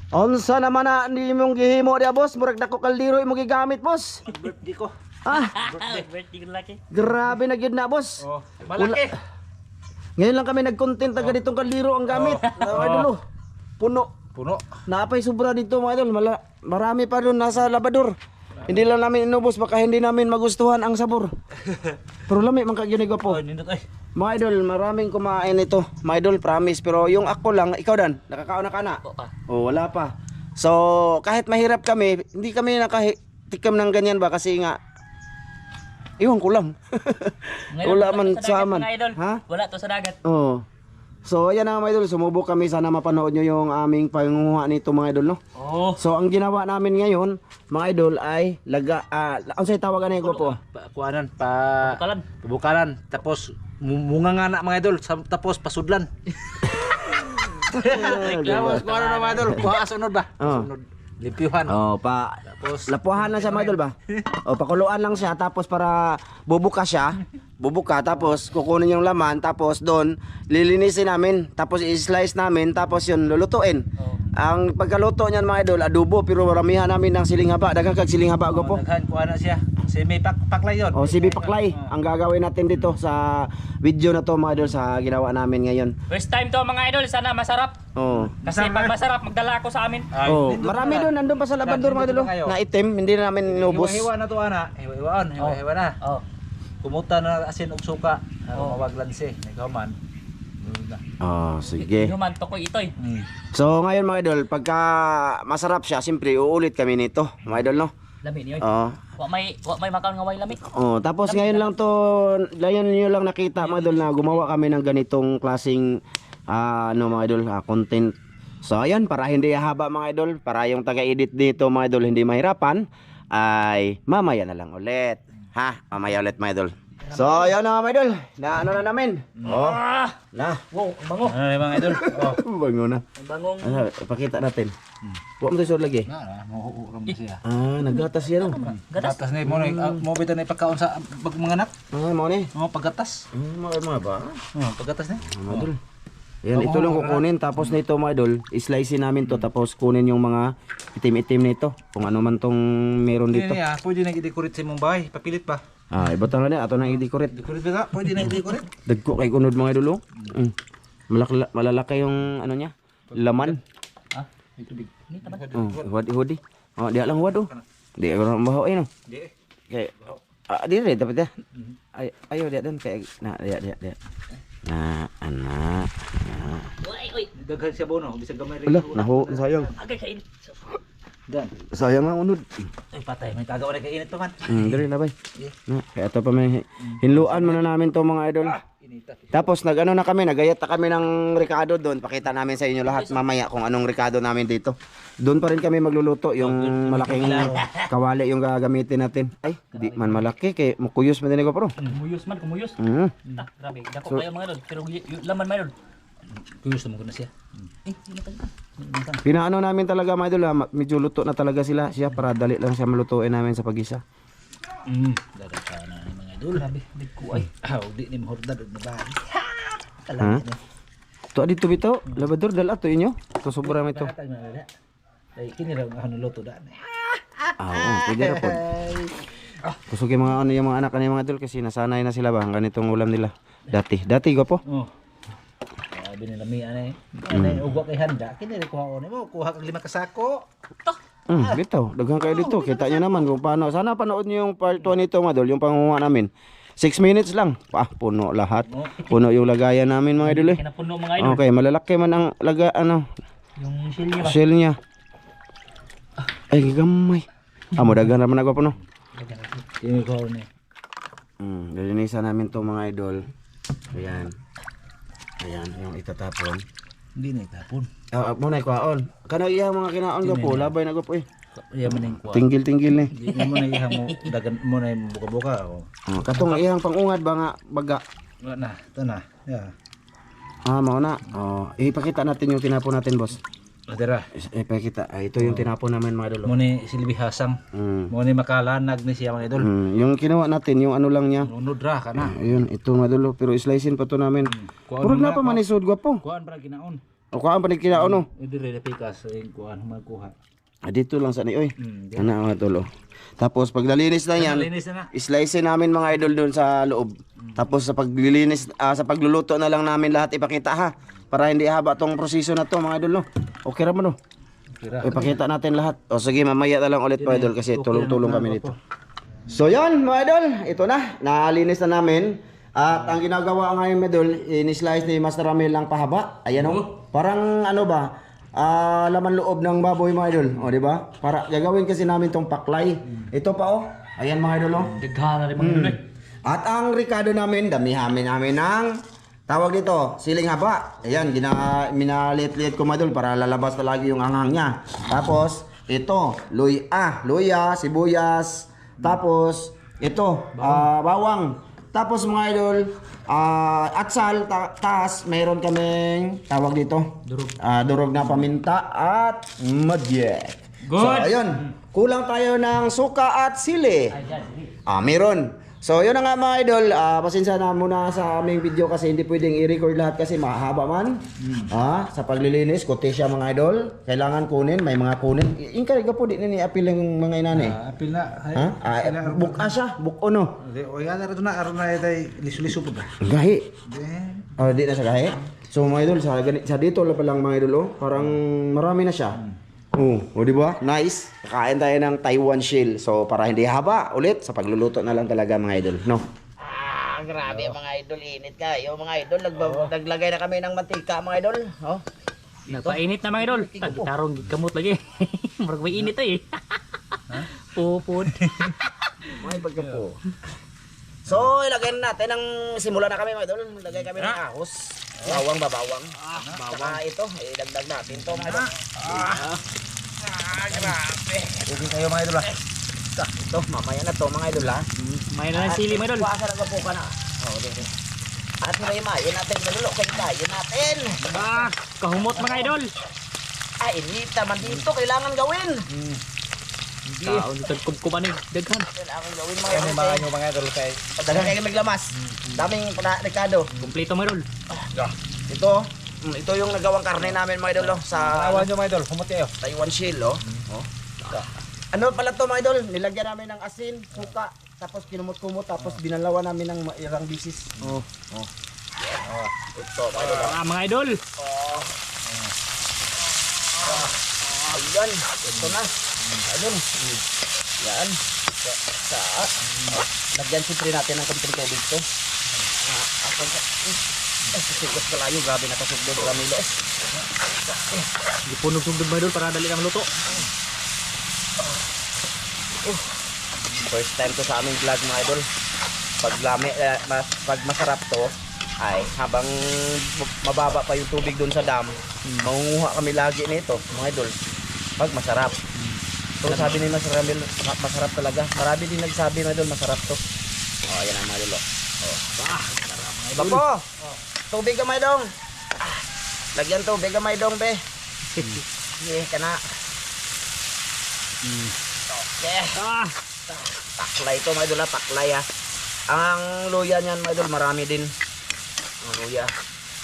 Unsa naman na ni mong gihimo dia boss? Murag dako kaldero imong gigamit boss. Birthday ko. Ah, Birthday ko laki. grabe na gyud na boss. Oh, malaki. Ngayon lang kami nag-content taga ditong kaldero ang gamit. Idol oh. Puno. Puno. Napay sobra dito mga idol. Marami pa doon nasa labador. Hindi lang namin inubos baka hindi namin magustuhan ang sabor. Pero lami man kagyud po. Oh, nindot ay. Mga idol, maraming kumain ito. Mga idol, promise. Pero yung ako lang, ikaw Dan, nakakaon na ka na? Oh, wala pa. So, kahit mahirap kami, hindi kami nakatikam ng ganyan ba? Kasi nga, iwan ko lang. Wala man sa aman. Ha? Wala to sa dagat. Oo. So, ayan na mga idol, sumubok kami. Sana mapanood nyo yung aming pangunguha nito mga idol, no? Oh. So, ang ginawa namin ngayon, mga idol, ay ano sa'yo tawagan na yung po? Kuanan Bukalan. Pabukalan. Tapos munga nga na mga idol. Tapos pasudlan. Tapos kuha na mga idol. Kuha sunod ba? Sunod. Limpyuhan. Oh, Tapos lapuhan lang siya mga idol ba? O pakuluan lang siya tapos para bubuka siya. Bubuka tapos kukunin yung laman tapos doon lilinisin namin tapos i-slice namin tapos yun lulutuin. Ang pagkaluto niyan mga idol adobo pero maramihan namin ng siling haba. Daghang kag siling haba go po. daghan kuha na siya. Semi paklay yon. O sibi paklay ang gagawin natin dito sa video na to mga idol sa ginawa namin ngayon. First time to mga idol, sana masarap. Oh. Kasi pag masarap, magdala ako sa amin. Oh, marami doon nandun pa sa labandor mga idol na itim, hindi na namin inubos. Hiwa na to ana. Hiwa na. Oh. Kumuta na asin ug suka. Mawaglansi. Nagkaman. Oh, sige. Human to ko itoy. So ngayon mga idol, pagka masarap siya, siyempre uulit kami nito, mga idol no. Lami niyo. Oo. Wa may makaon nga way lami. Oh, tapos ngayon lang to, ngayon niyo lang nakita mga idol na gumawa kami ng ganitong klaseng mga idol, content. So ayan, para hindi haba mga idol, para yung taga-edit dito mga idol hindi mahirapan, ay mamaya na lang ulit. Ha? Mamaya ulit mga idol. So ayan na mga idol, na ano na namin. Oh. Na. Wow, ang bango. Ano mga idol? Bango na. Ang bangong. Ano, ipakita natin. Huwag mo ito lagi. Mahuhuram na siya. Naggatas yan. Gatas na mo mo bitaw na ipakaon sa mga anak. Mo ni. Mo paggatas. Mga ba? Paggatas na. Mga idol. Yan, ito lang kukunin. Tapos nito mga idol, islice namin to. Tapos kunin yung mga itim-itim nito. Kung ano man tong meron dito. Pwede na i-decorate sa imong bahay. Papilit pa. Iba lang na. Ato nang i-decorate. Decorate ba? Pwede na i-decorate. Dagko kay kunod mga idol. Malalaki yung ano niya. Laman. Hudi. Dia lang huwad oh. Di ako nang baho no. Di. Kay di rin dapat ya. Ayo dia dan kayak dia. Nah, anak. Oy. Daghan siya bono, bisag gamay rin. Ala, naho sayang. Agay kain. Dan. Sayang lang unod. Ay patay, may tagaw na kay init pa man. Diri na bay. Na, kaya ito pa may hinluan muna namin to mga idol. Inita. Tapos nagano na kami, nagayat na kami ng rekado doon. Pakita namin sa inyo lahat mamaya kung anong rekado namin dito. Doon pa rin kami magluluto, yung malaking kawali yung gagamitin natin. Ay, di man malaki kay mukuyos man din ko pro. Kumuyos man, kumuyos. Grabe, dako kayo mga idol. Pero laman mga idol. Kuyos naman ko na siya. Pinaano namin talaga mga idol, medyo luto na talaga siya para dali lang siya malutuin namin sa pag-isa. Dagat ka na mga idol. Grabe, big kuay. Di ni mahordad og nabali. Ha? To dito bitaw, labador dala to inyo. To sobra mo ito. Ay kini ra ang luto daan. Oo, pwede ra po. Kusog yung mga ano yung mga anak kanila mga idol kasi nasanay na sila ba ang ganitong ulam nila. Dati go po. Sabi nila mi anay. Anay ugwa kay handa. Kini ra kuha mo, kuha kag 5 ka sako. Bitaw, daghang kayo dito. Kita nyo naman kung paano. Sana panood nyo yung part 2 nito mga idol, yung pangunguha namin. 6 minutes lang. Puno lahat. Puno yung lagayan namin mga idol eh. Kinapuno mga idol. Okay, malalaki man ang Yung shell niya ba? shell niya. Ay, gamay. Mo daghan naman ako puno. Kini ko ni. Lilinisan namin to mga idol. Ayan. Ayan, yung itatapon. Hindi na itapon. Muna ikuhaon. Kana iya mga kinaon ko po, labay na ko po eh. Iya man ning kuha. Tinggil-tinggil ni. Di mo na ihang mo dagan mo na yung buka-buka o. Katong iyang pangungad ba nga baga. Na, ito na. Yeah. Mao na. Ipakita natin yung tinapon natin, boss. Adira. Ipakita. Ito yung tinapon namin mga idol. Mo ni silbi hasang. Mo ni makalanag ni siya mga idol. Yung kinuha natin, yung ano lang niya. Unod ra kana. Ayun, ito mga idol. Pero slicein pa to namin. Purog na pa manisod gwapo. Kuan para ginaon. O kuhaan pa nagkinaon no. Idire na pikas yung kuhan magkuha. Ah, dito lang sa ni oy. Diyan. Ana mga tol oh. Tapos pag nalinis na yan, Linis na na. slice namin mga idol doon sa loob. Tapos sa paglilinis, sa pagluluto na lang namin lahat ipakita ha. Para hindi haba tong proseso na to mga idol no. Okay ra mo no. Tira. Ipakita natin lahat. O sige, mamaya na lang ulit mga idol kasi tulong-tulong kami nito. So yan mga idol, ito na. Nalinis na namin. At ang ginagawa ngayon mga idol, in-slice ni Master Ramil lang pahaba. Ayan o. Parang ano ba? Laman loob ng baboy mga idol. O di ba? Para gagawin kasi namin tong paklay. Ito pa o. Ayan mga idol o. Daghan na rin mga idol. At ang ricado namin, damihamin namin ng tawag dito, siling haba. Ayan, minalit-lit ko mga idol para lalabas palagi yung anghang niya. Tapos, ito, luya, sibuyas. Tapos, ito, bawang. Tapos mga idol, atsal, taas, mayroon kaming tawag dito. Durog na paminta at madyek. Good. So, ayun. Kulang tayo ng suka at sili. Meron. So, yun na nga mga idol. Pasensya na muna sa aming video kasi hindi pwedeng i-record lahat kasi mahaba man. Sa paglilinis, kote siya mga idol. Kailangan kunin, may mga kunin. Inkarga po, di nini apil yung mga inani. Apil na. Buka siya, buko no. O yan na rin na. Aron na ito liso-liso po ba? Gahi. Then, Di na siya gahi. So mga idol, sa dito lang palang mga idol, oh, parang marami na siya. Di ba? Nice. Kakain tayo ng Taiwan Shield. So para hindi haba ulit sa pagluluto na lang talaga mga idol, no? Grabe mga idol, init kayo mga idol. Naglagay na kami ng mantika mga idol. Oh. Nagpainit na mga idol. Tarong kamot lagi. Murag may init eh. Pupod. May pagkapo. So, ilagay natin ng simula na kami mga idol. Ilagay kami ng ahos. Bawang. Bawang. Ito, idagdag natin to mga idol. Grabe. okay kayo mga idol. Ito, mamaya na to mga idol ha. May na ng sili mga idol. Kuasa na po ka na. Dito. At may mayo natin malulo kay tayo natin. Kahumot mga idol. Init naman dito, kailangan gawin. Kaon dito kumkuman ni daghan. Kailangan gawin mga Kaya idol. mga nyo mga idol kay. Dagan kayo maglamas. Daming Ricardo. Kumpleto mga idol. Ito yung nagawang karne namin mga idol sa Awan nyo mga idol. Humot kayo. Taiwan Shield Ano pala to mga idol? Nilagyan namin ng asin, suka, tapos kinumot-kumot, tapos binalawan namin ng ilang bisis. Ito mga idol. Mga idol. Ayan, ito na. Ayun. Yan. Lagyan siyempre natin ng konting tubig to. Sigot kalayo, grabe na kasugdod Ramilo. Gipunog-sugdod mga idol para dali ang luto. First time to sa aming vlog mga idol. Pag masarap to, ay habang mababa pa yung tubig doon sa dam, mangunguha kami lagi nito mga idol. Pag masarap. So sabi ni Master Ramil, masarap talaga. Marami din nagsabi mga idol, masarap to. Ayan ang mga idol. Bako! Tubig gamay dong. Lagyan tubig gamay dong be. Kana. Okay. Paklay to mga idol, paklay ha. Ang luya niyan mga idol, marami din. Ang luya.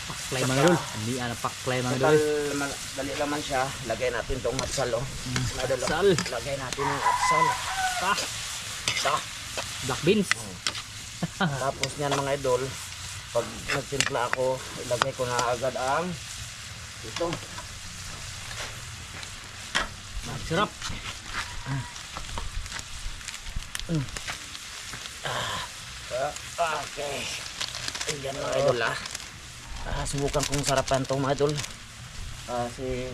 Paklay mga idol. Hindi ana paklay mga idol. Dali naman siya. Lagay natin tong atsal Mga idol, Atsal. lagay natin yung atsal. Black beans. Tapos niyan mga idol, pag nagtimpla ako, ilagay ko na agad ang ito. Sarap. Okay. Ayan mga idol subukan kong sarapan to mga idol. Kasi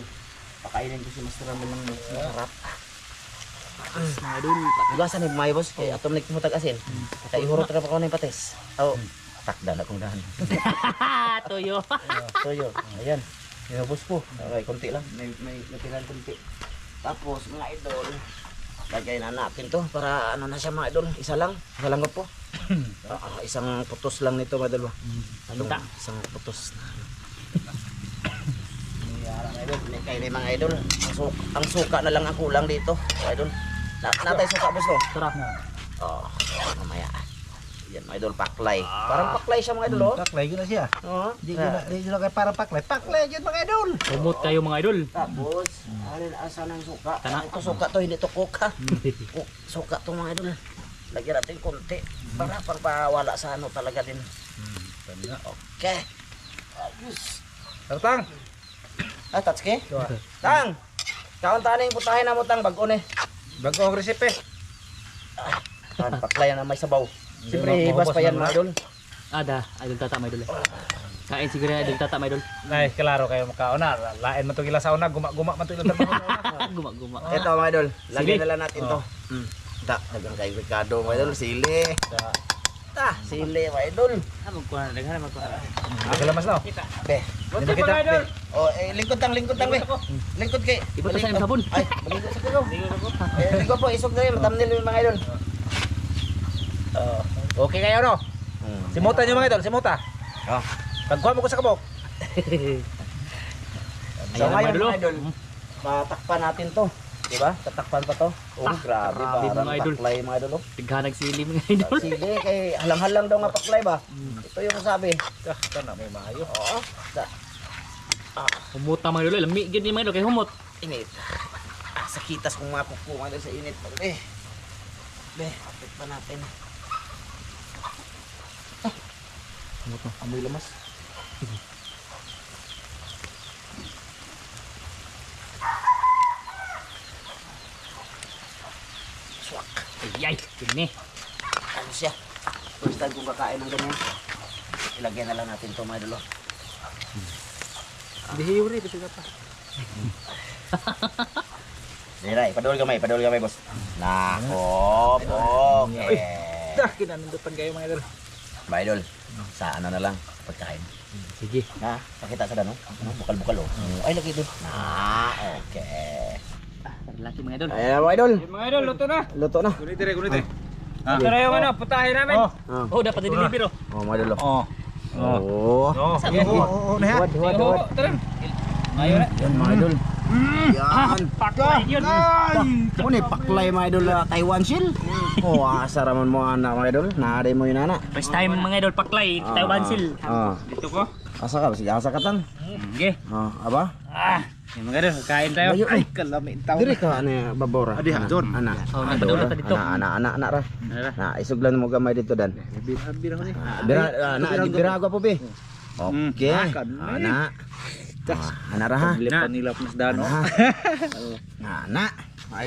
pakainin ko si Master Ramil ng masarap. Mga idol. Gasan ni may boss kay atom nagmutag asin. Kay ihurot ra pa ko ng patis. Takda na kong dahan. Tuyo. Toyo. Ayan. Inubos ko. Okay, konti lang. May natiran konti. Tapos mga idol, lagay na natin to para ano na siya mga idol. Isa lang po. Isang putos lang nito mga idol. Isang putos. Kaya ni mga idol, ang suka na lang ang kulang dito. Mga idol. Natay suka boss no? Sarap. Mamaya. Yan mga idol, paklay. Parang paklay siya mga idol, oh. Paklay yun na siya. Oo. Di yun na kay parang paklay. Paklay yun mga idol. Kumot kayo mga idol. Tapos, alin asa ng suka. Tana. Ito suka to, hindi to coke ha. Suka to mga idol. Lagyan natin konti. Para pagpawala sa ano talaga din. Okay. Ayos. Tartang. Ah, tatske? Tang! Kaon taning putahin na mo tang bago ni. Bago ang resipe. Tan, paklay na may sabaw. Siyempre, Hindi, ibas pa yan maubos mga idol. Ada, idol tata mga idol. Kain siguro idol tata mga idol. Nay, klaro kayo makauna. Lain man to gila sa una, guma man to ila sa Guma-guma. Ito mga idol, lagyan Sili. na lang natin to. Ta, dagang kay Ricardo mga idol, sili. Ta, sili mga idol. Magkuha na, daghan magkuha. Kalamas no. Be. Hindi kita. Lingkod tang, be. Lingkod kay. Ibot sa imong sabon. Ay, balingkod sa ko. Lingkod po, isog na rin, thumbnail yung mga idol. Okay kayo no? Simutan nyo mga idol, simuta. Oh. Pagkuha mo ko sa kabok. So Ayan, ngayon mga idol, mga idol, tatakpan natin to. Diba? Tatakpan pa to. Oh, grabe grabe, parang mga idol. paklay mga idol. Oh. Tighanag sili mga idol. Sige, kay halang-halang daw nga paklay ba? Ito yung sabi. Ito na may mayo. Oo. Humuta mga idol. Lami gyud ni mga idol kay humot. Init. Sakitas kung mga kuko mga idol sa init. Be, kapit pa natin. Amoy lamas. Swak. Ay, kini. Ano siya? First time kong kakain ng ganyan. Ilagyan na lang natin to mga idol. Oh. Dihiyo rin, ito pa. Diray, padol gamay, boss. Nako, okay. Dah, kinanundutan kayo mga idol. Mga idol, sa ano na lang, pagkain. Sige. Na, pakita sa dano. Bukal-bukal oh. Ay, lagi doon. Na, okay. Laki mga idol. Ayan mga idol. Mga idol, luto na. Luto na. Gunite rin, gunite. Ito na yung ano, putahin namin. Oh, dapat i-deliver oh. Oh, mga idol. Oh. Oh. Oo, na ha. Huwad. Tara. Ayaw na. Yan mga idol. Yan. Paklay yun. Ano ni paklay mga idol Taiwan Shield? Oh, asa raman mo anak mga idol. Naari mo yun anak. First time mga idol paklay. Tayo bansil. Ah. Dito ko. Asa ka? Sige, asa ka tang. Sige. Ah, aba? Yung mga idol, kain tayo. Layo, Ay, kalamin tao. Diri ka ano babora. Adi, doon. Ana. Oh, napadula ta dito. Ana ra. Na isuglan mo gamay dito dan. Bira ko ni. Bira ako po be. Okay. Ana. Ana ra ha. Lipan nila mas dano. Ana.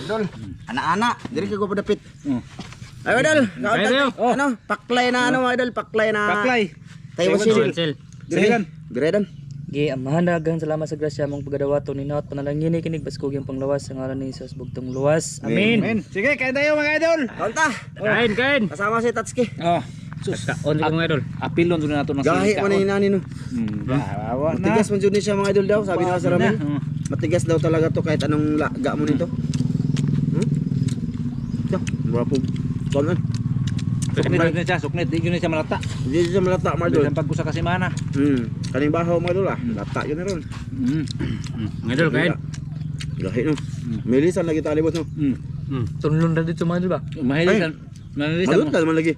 Idol. Ana. Diri ka ko padapit. Ay idol. Ano? Paklay na ano idol, paklay na. Paklay. Taiwan Shield. Bansil. Dirigan. Diredan. Gi amahan daghang salamat sa grasya mong pagadawato ni Naot panalangin kinig baskog yung panglawas sa ngalan ni Jesus bugtong luwas. Amen. Amen. Sige, kain tayo mga idol. Kaunta. Kain. Kasama si Tatsuki. Oh. Sus, kaon dito mga idol. Apilon doon na ito ng Gahi man ni nani no. Bawa na. Matigas man jud ni siya mga idol daw, sabi na sa ramen. Matigas daw talaga to kahit anong laga mo nito. Ito, brapo. Kanan. Suknit din siya, suknit. Di yun siya malata. Hindi siya malata mga idol. Bilang pag sa kasimana. Kaning bahaw mga idol ah. Lata yun na ron. Mga idol kain. Gahi no. Milisan lagi talibot no. Tunlon na dito mga idol ba? Mahilisan. Malot ka naman lagi.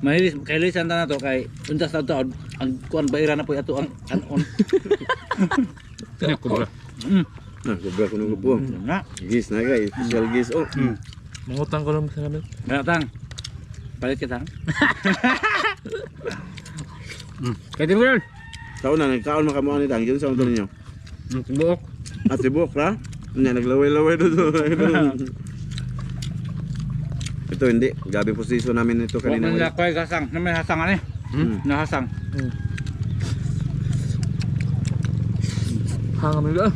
Mahilis kay lisan na to kay untas na to ang kuan baira na po ato ang on. Kubra. Sobra ko nung upo. Na. Gis na guys. Special gis oh. Mangutang ko lang sa namin. Na tang. Palit ka tang. Kain mo idol. Taon na nagkaon makamuha ni Tang. Yun sa unto ninyo. Buok. At tibok ha. Naglaway-laway doon. Ito hindi. Gabi posisyon namin ito kanina. Kanina ko ay kasang. Na may hasang ani. Nahasang. Hanga mo ba?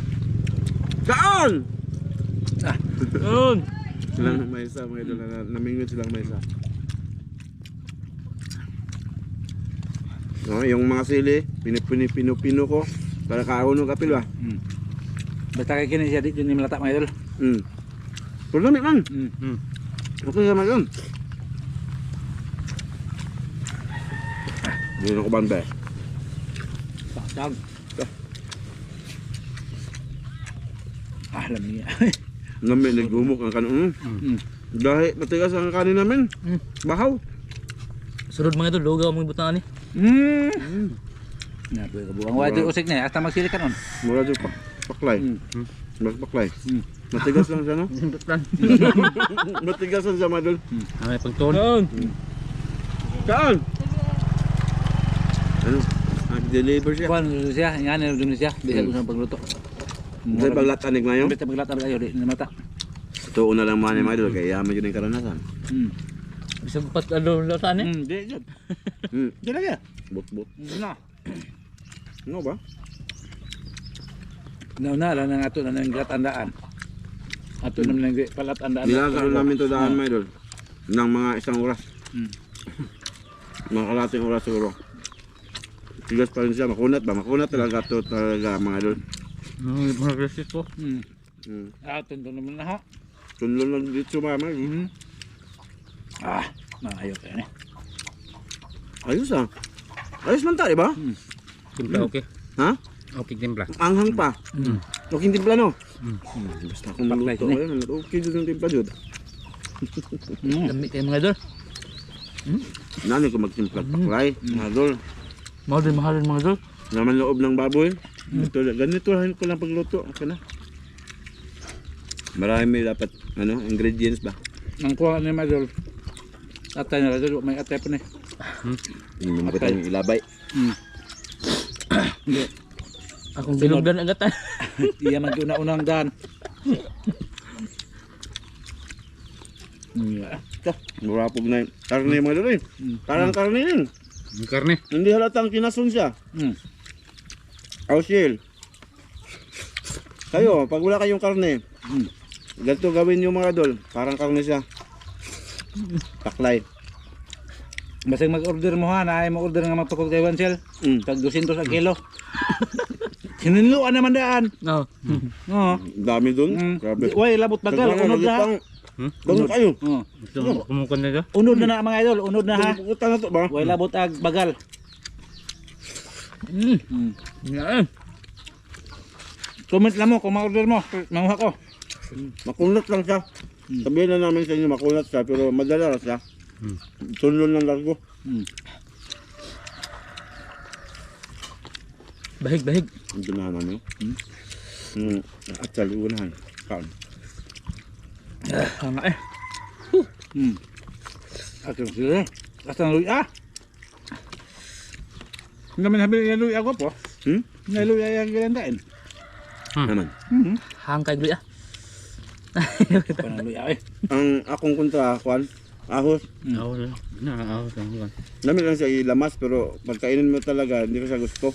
Kaon! Yun. Silang may isa mga idol. Namingot silang may isa. No, yung mga sili, pinipino ko para kauno kapil ba? Basta kay kini siya di ni malata mga idol. Pero lamig man. Okay naman yun. Hindi na ko banda eh. Dag. Alam niya. Namin, nagumok ang kanon. Dahil matigas ang kanin namin. Bahaw. Sunod mga idol, lugaw mong butang ani. Na pwede ka buang wadi usik ni hasta magsilikan on. Mura dyan paklay. Mas paklay. Matigas lang siya, no? Matigas lang siya, mga idol. Ay pagtuon. Saan? Ano? Nag-deliver siya. Kuan siya, nga na dun siya, di sa usang pagluto. Hindi paglatanig ngayon. Basta paglatan kayo di na mata. Ito una lang mga idol, kaya yaman yun yung karanasan. Bisag pat ano lataan eh. Di jud. Hmm. Di lagi. But. Na. Ano ba? Nauna lang nang ato na nang gratandaan. Ato na nang palatandaan. Nilagaan namin to daan, mga idol. Ng mga isang oras. Mga kalating oras siguro. Tigas pa rin siya, makunat ba? Makunat talaga to talaga, mga idol. Progressive po. Ato na naman na ha. Tunlon lang dito mama. Maayo kayo ni. Ayos ah. Ayos man tayo ba? Timpla okay. Ha? Okay timpla. Anghang pa. Okay yung timpla no? Basta akong Paklay maluto. ni. Ayun, okay dito yung timpla dito. Dami kayo mga idol. Nani ko magtimpla paklay. Mga idol. Mahal din mga idol. Naman loob ng baboy. Ganito lang ko lang pagluto. Okay na. Marami dapat ingredients ba? Ang kuha ni Madol. Atay na dito, may atay pa ni. Hindi mo kita yung ilabay. Akong binugdan agad ah. Iya man una-unang daan. Ito, murapog na yung karne mga idol eh. Parang karne yun. Yung karne. Hindi halatang kinasong siya. Ausil. Kayo, pag wala kayong karne, ganito gawin nyo mga idol. Parang karne siya. Taklay. Basta mag-order mo ha, na ay mag-order nga magtukog tayo Wansel. Tag 200 ang kilo. Sinunluan naman daan. Oo. Oo. Dami dun. Grabe. Uy, labot bagal, unod na ha. Ganun kayo. Kumukon na ito. Unod na mga idol, unod na ha. Pupunta na to ba? Uy, labot ag bagal. Yan. Comment lang mo kung ma-order mo, manguha ko. Makunat lang siya. Sabihin na namin sa inyo makunat siya, pero madala siya. Tunlon ng largo. Bahig. Ang ginahan namin. At sa liunahan. Kaan. Hanga eh. Ato sila. Asa na luya? Hindi naman sabi na luya ko po. Na luya yung gilandain. Naman. Hang kay gluya. Panaluya eh. Ang akong kontra, Juan, ahos. Ahos lang. Ahos lang. Dami lang siya ilamas, pero pagkainin mo talaga, hindi ko siya gusto.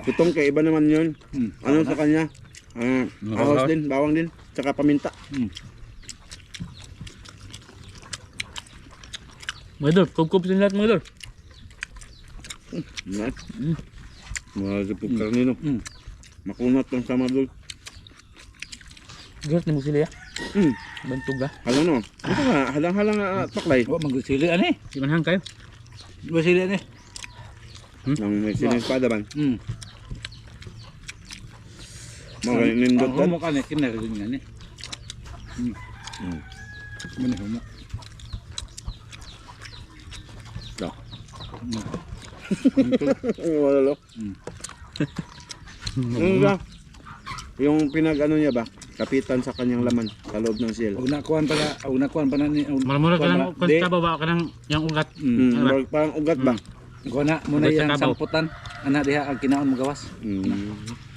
Itong kay iba naman yun. Ano sa kanya? Ahos din, bawang din, tsaka paminta. Mga idol, kup-kup din lahat mga idol. Nice. Mga supog karne no. Makunat lang sa madul. Gert ni mo sila ya. Bantog ah. Halang no. Ito nga, halang-halang na paklay. Oh, magsili ani. Di man hang kayo. Magsili ani. Nang may sinispada ban. Hmm. Mga nindot Ang dan. humok ani kinarigin nga ni. Muna humok. Ito. Wala lo. Ano ba? Yung pinag-ano niya ba? Kapitan sa kanyang laman sa loob ng siel. Una kuan pa na ni. Malamura ka lang kung sa baba ka ng yung ugat. Parang ugat ba? Kuan na muna Abay sa yang tabaw. samputan. Ana diha ang kinaon mo gawas.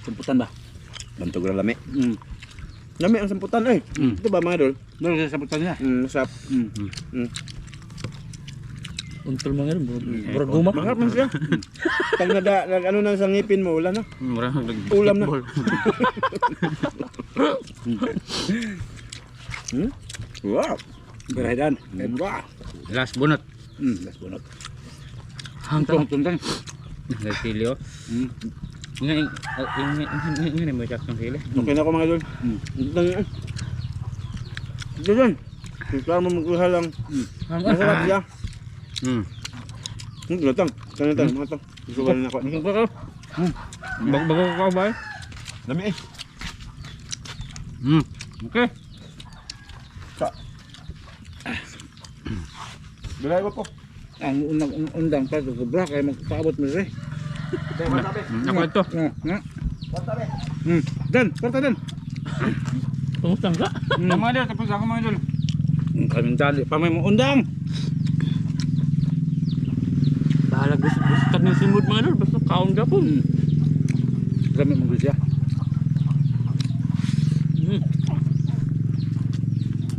Samputan ba? Bantog ra lami. Lami ang samputan eh. Ito ba mga idol? Dalo sa samputan niya. Masarap. Untol mga idol, murag guma. Masarap man siya. Pag ano na sa ngipin mo, wala na. Mura Ulam na. Wow. Berahidan. Wow. Last bunot. Las bunot. Hang ta. Tuntang. Nagsilyo. Nga mo siya ng sili. Okay na ako mga idol. Ito dyan. Kaya mo magkuha lang. Masarap siya. Latang. Tanatang. Matang. Gusto ko na ako. Bago ka ba? Dami eh. Okay. Bilay ba po? Ang unang undang pa ito kubra kaya magpaabot mo rin. Ako ito. Nga. Dan, kwarta dan. Tungtang ka. Mga idol, tapos ako mga idol. Kaming dali, pamay mo undang. Bahala gusto ng simod mga idol. Basta kaon ka po. Kami mong siya.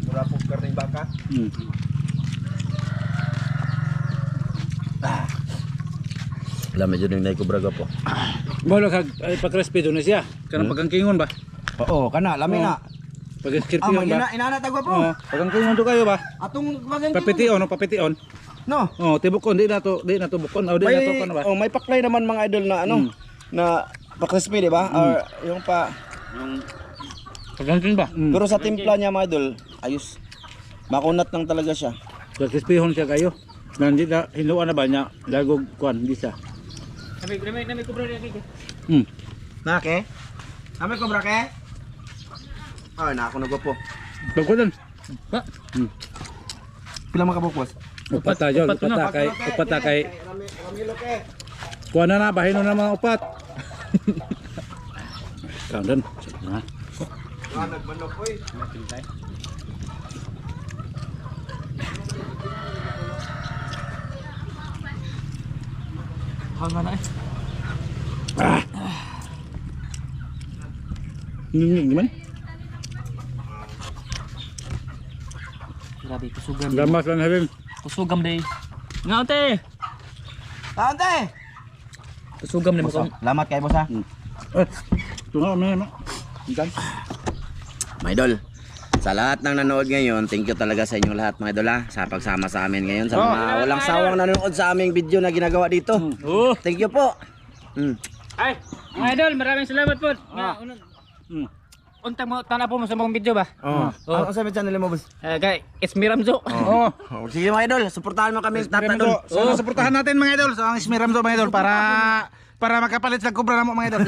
Mura po karning baka. Alam medyo ning naikubraga po. Balo kag ay pag-crispy doon na siya. Kanang pagkangkingon ba? Oo, kana lami na. Pag-crispy Ah, ba? inana tagwa po. Oo, pagkangkingon to kayo ba? Atong bagay Papition o papition. no. Oh, tibukon di na to bukon. Oh, di na to kan ba? May paklay naman mga idol na ano na pa-crispy, di ba? Or yung pa Pagkangkin ba? pero sa timpla niya mga idol, ayos. Makunat lang talaga siya. Pag-crispyhon siya kayo. Nandi na hinuan na ba niya? Dagog kuan di siya. Nami kubra niya kay. Na ke? Ame ko bra ke? Ay, na ako nagpo. Pagkuan. Ba? Pila man ka bukos? Upat tayo, upat ta kay Ramilo ke. kuan na bahin na mga upat. Kaundan. Ha? Ah, nagmanok oy. Hanga na eh. Gimana? Grabe kusugam. Gamas lang halim. Kusugam day. Nga ate. Tante. Kusugam ni mo kung Salamat kay boss ha. Tunga mo. Dan. Mga idol, sa lahat ng nanood ngayon, thank you talaga sa inyong lahat mga idol ha, sa pagsama sa amin ngayon, sa mga walang sawang nanonood sa aming video na ginagawa dito. Thank you po. ay, mga idol, maraming salamat po. Nga untang mo tana po mo sa mga video ba? Ano sa channel mo boss? Kay it's Miramzo. Oh. Sige mga idol, suportahan mo kami tatadol. So, suportahan natin mga idol. So, ang Smiramzo mga idol para makapalit sa kubra namo mga idol.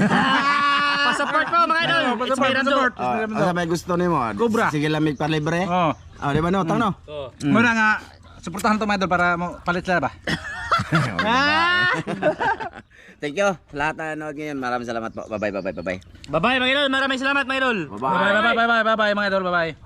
Pa-support po mga idol. It's Miramzo. Ano may gusto nimo? Cobra. Sige lamig pa libre. Oh. Ah, di ba no? Tang no? Muna nga suportahan to mga idol para mo palit sila ba? Thank you. Sa lahat na nanood ngayon, maraming salamat po. Bye-bye. Bye-bye mga idol. Maraming salamat mga idol. Bye-bye. Bye mga idol, bye.